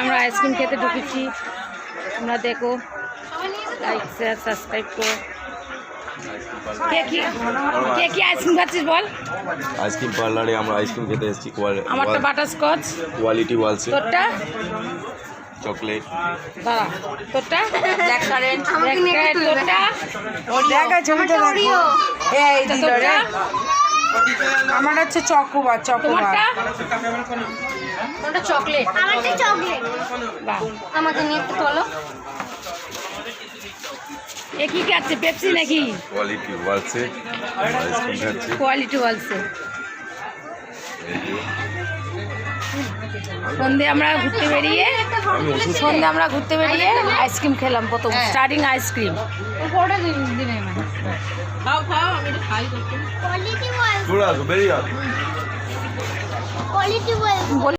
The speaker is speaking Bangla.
আমরা আইসক্রিম খেতে ঢুকেছি। তোমরা দেখো, লাইক শেয়ার সাবস্ক্রাইব করো। কে কি আইসক্রিম খাচ্ছিস বল? আইসক্রিম পার্লারে আমরা আইসক্রিম খেতে এসেছি। আমারটা বাটারস্কচ, কোয়ালিটি ওয়ালসে। তোরটা চকলেট। দাঁড়া, তোরটা ব্ল্যাক কারেন্ট, তোরটা দেখা ছবিটা দেখো। এই দিল রে। আমার হচ্ছে চকোবার। তোমারটা চকলেট। আমারটা চকলেট। বাহ, আমাকে নিয়ে একটু তোলো। এ কি খাচ্ছে? পেপসি নাকি? কোয়ালিটি ওয়ালসে আইসক্রিম খাচ্ছি। কোয়ালিটি ওয়ালসে। সন্ধ্যে আমরা ঘুরতে বেরিয়ে আইসক্রিম খেলাম। প্রথম স্টার্টিং আইসক্রিম। Quality wise. বেরিয়ে কোয়ালিটি ওয়াইজ।